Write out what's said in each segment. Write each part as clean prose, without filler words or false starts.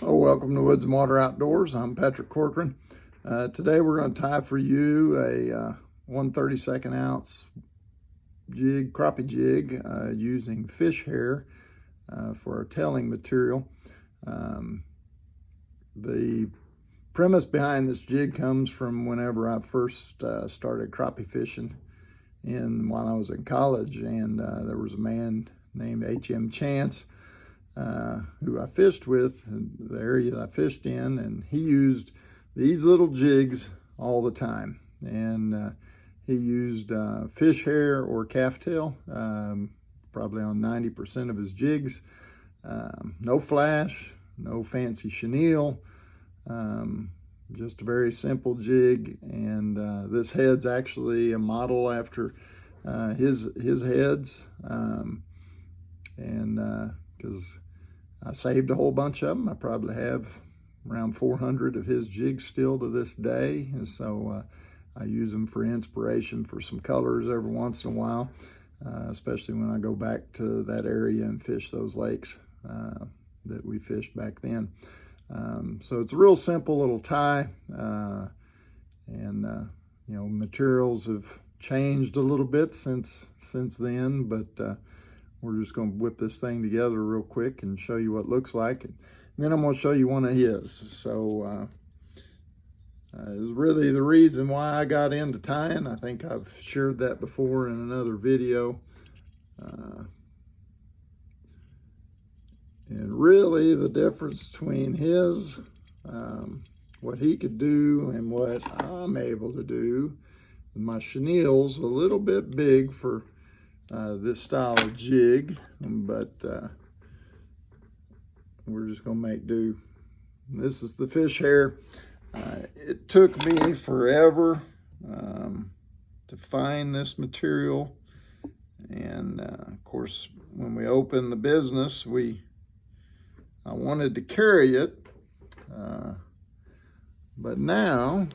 Oh, welcome to Woods and Water Outdoors. I'm Patrick Corcoran. Today we're going to tie for you a 1/32 ounce jig, crappie jig, using fish hair for our tailing material. The premise behind this jig comes from whenever I first started crappie fishing while I was in college, and there was a man named H.M. Chance who I fished with, the area that I fished in, and he used these little jigs all the time. And he used fish hair or calf tail, probably on 90% of his jigs. No flash, no fancy chenille, just a very simple jig. And this head's actually a model after his heads, because I saved a whole bunch of them. I probably have around 400 of his jigs still to this day. And so I use them for inspiration for some colors every once in a while, especially when I go back to that area and fish those lakes that we fished back then. So it's a real simple little tie. Materials have changed a little bit since then, but we're just going to whip this thing together real quick and show you what it looks like. And then I'm going to show you one of his. So it was really the reason why I got into tying. I think I've shared that before in another video. And really the difference between his, what he could do and what I'm able to do. My chenille's a little bit big for this style of jig, but we're just gonna make do. This is the fish hair. It took me forever to find this material, and of course when we opened the business I wanted to carry it, but now,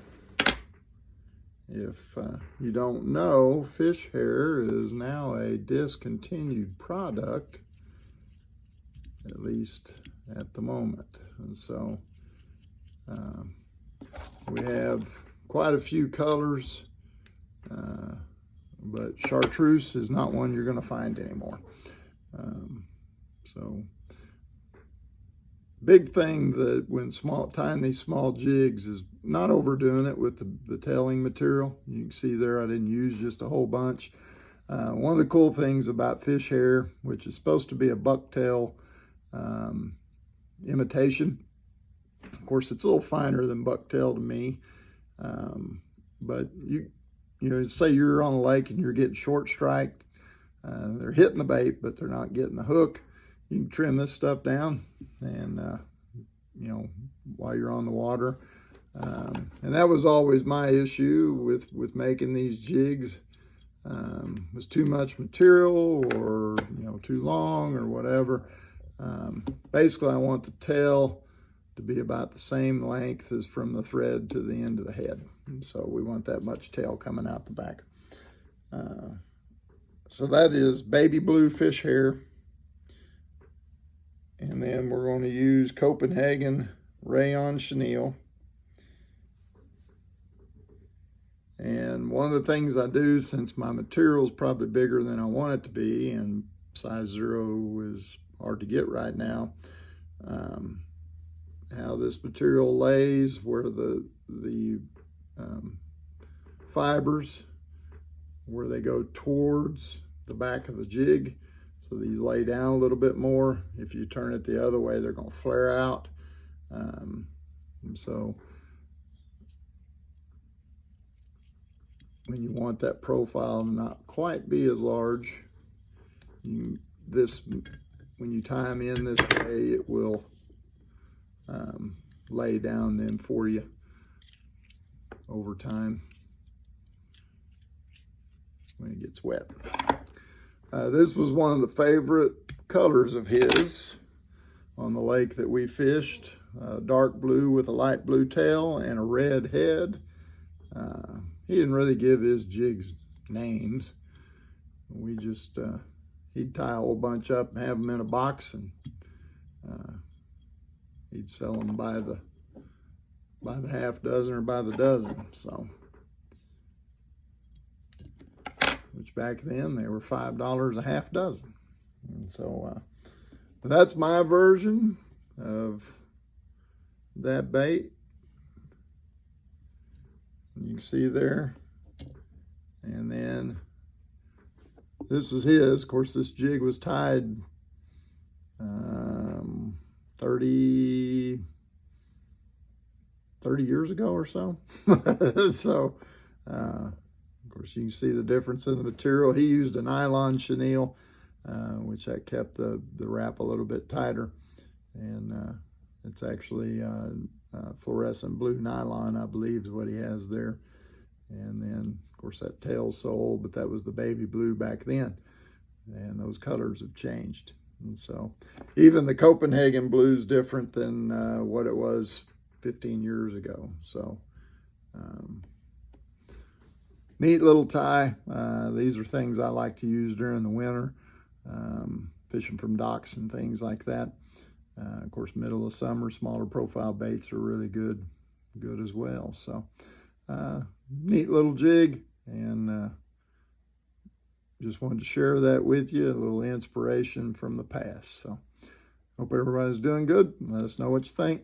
if you don't know, fish hair is now a discontinued product, at least at the moment. And so we have quite a few colors, but chartreuse is not one you're going to find anymore. So big thing that when tying these small jigs is not overdoing it with the tailing material. You can see there I didn't use just a whole bunch. One of the cool things about fish hair, which is supposed to be a bucktail imitation, of course it's a little finer than bucktail to me, but you know, say you're on a lake and you're getting short striked, they're hitting the bait but they're not getting the hook. You can trim this stuff down, and while you're on the water, and that was always my issue with making these jigs. Was too much material, or too long, or whatever. Basically, I want the tail to be about the same length as from the thread to the end of the head, and so we want that much tail coming out the back. So that is baby blue fish hair. And then we're going to use Copenhagen Rayon chenille. And one of the things I do, since my material is probably bigger than I want it to be, and size 0 is hard to get right now, how this material lays, where the fibers, where they go towards the back of the jig. So these lay down a little bit more. If you turn it the other way, they're going to flare out. And so when you want that profile to not quite be as large, when you tie them in this way, it will lay down then for you over time when it gets wet. This was one of the favorite colors of his on the lake that we fished. Dark blue with a light blue tail and a red head. He didn't really give his jigs names. We just, he'd tie a whole bunch up and have them in a box, and he'd sell them by the half dozen or by the dozen. So, which back then they were $5 a half dozen. And so that's my version of that bait. You can see there. And then this was his. Of course, this jig was tied 30 years ago or so. So, of course, you can see the difference in the material. He used a nylon chenille, which that kept the wrap a little bit tighter. And it's actually fluorescent blue nylon, I believe, is what he has there. And then, of course, that tail's so old, but that was the baby blue back then. And those colors have changed. And so even the Copenhagen blue is different than what it was 15 years ago. So neat little tie. These are things I like to use during the winter, fishing from docks and things like that. Of course, middle of summer, smaller profile baits are really good as well. So neat little jig, and just wanted to share that with you, a little inspiration from the past. So hope everybody's doing good. Let us know what you think.